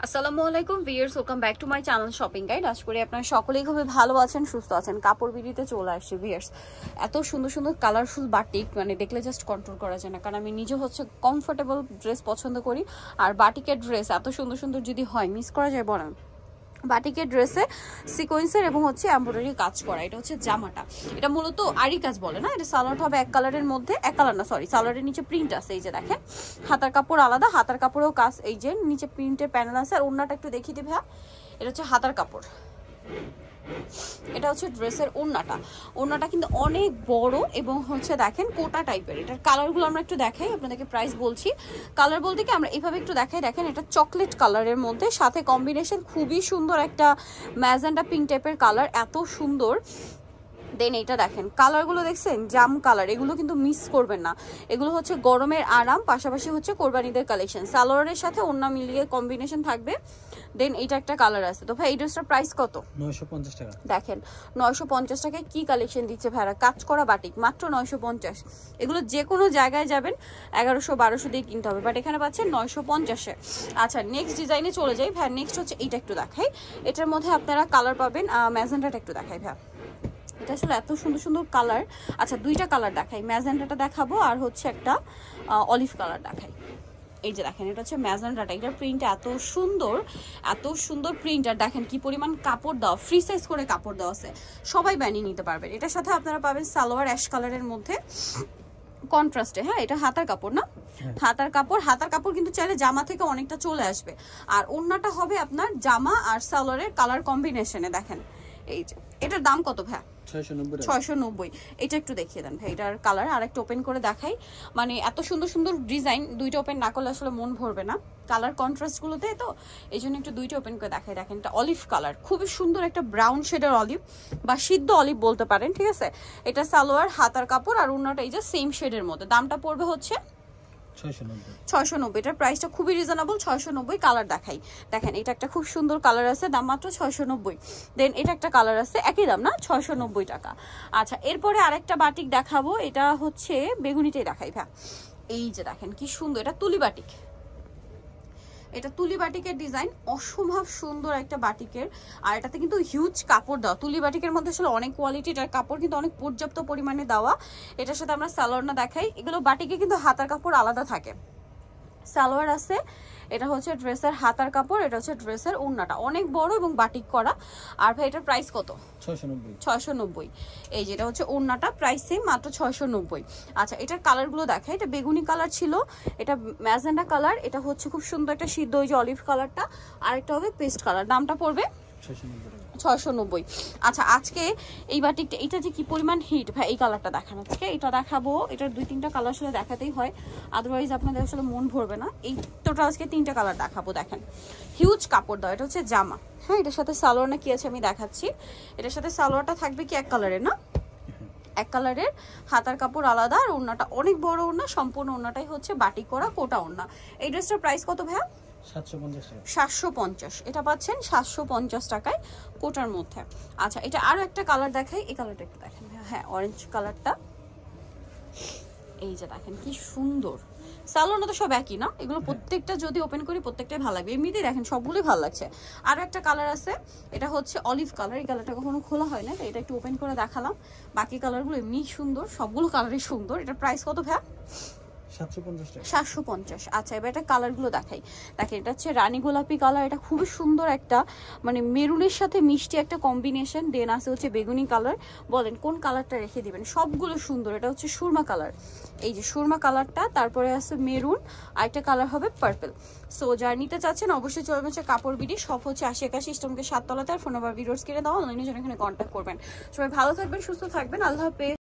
আসসালামু আলাইকুম viewers, welcome back to my channel shopping guide. আশা করি আপনারা সকলেই খুবই ভালো আছেন, সুস্থ আছেন। কাপড় বিডিতে চলে আসছে ভিউয়ার্স। এত সুন্দর সুন্দর কালারফুল বাটিক মানে দেখলে জাস্ট কন্ট্রোল করা যায় না, কারণ আমি নিজে হচ্ছে কমফোর্টেবল ড্রেস পছন্দ করি। আর বাটিকের ড্রেস এত সুন্দর সুন্দর যদি হয় মিস করা যায় বলেন। বাটিকের ড্রেসে সিকোয়েন্সের এবং হচ্ছে এমব্রয়ডারি কাজ করা, এটা হচ্ছে জামাটা। এটা মূলত আরি কাজ বলে না, এটা সালোয়ার হবে এক কালারের মধ্যে, এক কালার না সরি, সালোয়ারের নিচে প্রিন্ট আছে। এই যে দেখেন হাতার কাপড় আলাদা, হাতার কাপড়েও কাজ, এই যে নিচে প্রিন্টের প্যানেল আছে। আর ওড়নাটা একটু দেখিয়ে দিবে, এটা হচ্ছে হাতার কাপড়, এটা হচ্ছে ড্রেসের ওড়নাটা কিন্তু অনেক বড় এবং হচ্ছে দেখেন কোটা টাইপের। এটার কালারগুলো আমরা একটু দেখাই, আপনাদেরকে প্রাইস বলছি। কালার বলতে কি আমরা এইভাবে একটু দেখাই, দেখেন এটা চকলেট কালারের মধ্যে, সাথে কম্বিনেশন খুবই সুন্দর একটা ম্যাজেন্ডা পিঙ্ক টাইপের কালার, এত সুন্দর। দেন এইটা দেখেন কালারগুলো দেখছেন, জাম কালার, এগুলো কিন্তু মিস করবেন না। এগুলো হচ্ছে গরমের আরাম, পাশাপাশি হচ্ছে কোরবানিদের কালেকশন। সালোয়ারের সাথে ওড়না মিলিয়ে কম্বিনেশন থাকবে। দেন এইটা একটা কালার আছে। তো ভাই এই ড্রেসটার প্রাইস কত? 950 টাকা। দেখেন 950 টাকায় কি কালেকশন দিচ্ছে ভাইরা, কাজ করা বাটিক, মাত্র 950। এগুলো যে কোনো জায়গায় যাবেন 1100-1200 দিয়ে কিনতে হবে, বাট এখানে পাচ্ছেন 950-এ। আচ্ছা নেক্সট ডিজাইনে চলে যাই ভাই। নেক্সট হচ্ছে এইটা একটু দেখাই, এটার মধ্যে আপনারা কালার পাবেন। ম্যাজেন্ডাটা একটু দেখাই ভাই, এটা আসলে এত সুন্দর সুন্দর কালার। আচ্ছা দুইটা কালার দেখাই, ম্যাজেন্ডাটা দেখাবো আর হচ্ছে একটা অলিভ কালার দেখাই। এই যে দেখেন এটা হচ্ছে ম্যাজেন্ডাটা, এটার প্রিন্ট এত সুন্দর প্রিন্ট। আর দেখেন কি পরিমাণ কাপড় দেওয়া, ফ্রি সাইজ করে কাপড় দেওয়া আছে, সবাই বানিয়ে নিতে পারবেন। এটার সাথে আপনারা পাবেন সালোয়ার অ্যাশ কালারের মধ্যে কন্ট্রাস্টে। হ্যাঁ এটা হাতার কাপড় না, হাতার কাপড় কিন্তু চাইলে জামা থেকে অনেকটা চলে আসবে। আর ওড়নাটা হবে আপনার জামা আর সালোয়ারের কালার কম্বিনেশনে। দেখেন এই যে এটার দাম কত ভাই? 690। এটা একটু দেখিয়ে দেন ভাই, এটার কালার আর একটু ওপেন করে দেখাই। মানে এত সুন্দর সুন্দর ডিজাইন, দুইটা ওপেন না করলে আসলে মন ভরবে না কালার কন্ট্রাস্ট গুলোতে, তো এই জন্য একটু দুইটা ওপেন করে দেখাই। দেখেন এটা অলিভ কালার, খুবই সুন্দর একটা ব্রাউন শেডের অলিভ বা সিদ্ধ অলিভ বলতে পারেন, ঠিক আছে। এটা সালোয়ার, হাতার কাপড় আর ওড়নাটা এই যে সেম শেডের মধ্যে। দামটা পড়বে হচ্ছে 690। এটার প্রাইসটা খুবই রিজনেবল, 690। কালার দেখাই, দেখেন এটা একটা খুব সুন্দর কালার আছে, দাম মাত্র 690। দেন এটা একটা কালার আছে, একই দাম না, 690 টাকা। আচ্ছা এরপরে আরেকটা বাটিক দেখাবো, এটা হচ্ছে বেগুনিটাই দেখাই ভাই। এই যে দেখেন কি সুন্দর, এটা তুলি বাটিক, এটা তুলি বাটিকের ডিজাইন, অসম্ভব সুন্দর একটা বাটিকের। আর এটাতে কিন্তু হিউজ কাপড় দেওয়া, তুলি বাটিকের মধ্যে আসলে অনেক কোয়ালিটি, এটার কাপড় কিন্তু অনেক পর্যাপ্ত পরিমাণে দেওয়া। এটার সাথে আমরা সালোয়ার না দেখাই, এগুলো বাটিকে কিন্তু হাতার কাপড় আলাদা থাকে, সালোয়ার আছে। এটা হচ্ছে ড্রেসের হাতার কাপড়, এটা হচ্ছে ড্রেসের ওড়নাটা অনেক বড় এবং বাটিক করা। আর ভাই এটার প্রাইস কত? 690। এই যেটা হচ্ছে ওড়নাটা, প্রাইস সেম, মাত্র 690। আচ্ছা এটার কালারগুলো দেখাই, এটা বেগুনি কালার ছিল, এটা ম্যাজেন্ডা কালার, এটা হচ্ছে খুব সুন্দর একটা সিদ্ধ ওই যে অলিভ কালারটা, আর একটা হবে পেস্ট কালার। দামটা পড়বে 690। আচ্ছা আজকে এই বাটিকটা, এটা যে কি পরিমাণ হিট ভাই, এই কালারটা দেখান আজকে, এটা দেখাবো। এটার 2-3টা কালার আসলে দেখাতেই হয়, আদারওয়াইজ আপনাদের আসলে মন ভরবে না। এই টোটাল আজকে 3টা কালার দেখাবো। দেখেন হিউজ কাপড় দাও, এটা হচ্ছে জামা। হ্যাঁ এটার সাথে সালোয়ার না কি আছে আমি দেখাচ্ছি। এটার সাথে সালোয়ারটা থাকবে কি এক কালারের না, এক কালারের, হাতার কাপড় আলাদা, আর ওড়নাটা অনেক বড় ওড়না, সম্পূর্ণ ওড়নাটাই হচ্ছে বাটিক করা কোটা ওড়না। এই ড্রেসটার প্রাইস কত ভাইয়া? 750। এটা পাচ্ছেন 750 টাকায় কোটার মধ্যে। আচ্ছা এটা আরো একটা কালার দেখাই, এই কালারটা একটু দেখেন। হ্যাঁ অরেঞ্জ কালারটা, এই যে দেখেন কি সুন্দর। সালোয়ারটা তো সব একই না, এগুলো প্রত্যেকটা যদি ওপেন করি প্রত্যেকটাই ভালো লাগবে, এমনিতেই দেখেন সবগুলোই ভালো লাগছে। আরো একটা কালার আছে, এটা হচ্ছে অলিভ কালার, এই কালারটা কখনো খোলা হয় না, এটা একটু ওপেন করে দেখালাম। বাকি কালারগুলো এমনি সুন্দর, সবগুলো কালারই সুন্দর। এটার প্রাইস কত ভাই? 750। আচ্ছা এবার এটা কালারগুলো দেখাই। দেখেন এটা হচ্ছে রানী গোলাপি কালার, এটা খুবই সুন্দর একটা মানে মেরুনের সাথে মিষ্টি একটা কম্বিনেশন। দেন আছে হচ্ছে বেগুনি কালার, বলেন কোন কালারটা রেখে দিবেন, সবগুলো সুন্দর। এটা হচ্ছে সুরমা কালার, এই যে সুরমা কালারটা, তারপরে আছে মেরুন, আর একটা কালার হবে পার্পল। সো যারা নিতে চাচ্ছেন অবশ্যই চলবে হচ্ছে কাপড় বিডি, সব হচ্ছে 80-81 ইস্টমকে 7 তলাতে। আর ফোন নাম্বার ভিডিওস কিনে দেওয়া, অনলাইনে জন্য এখানে কন্ট্যাক্ট করবেন। সবাই ভালো থাকবেন, সুস্থ থাকবেন, আল্লাহ হাফেজ।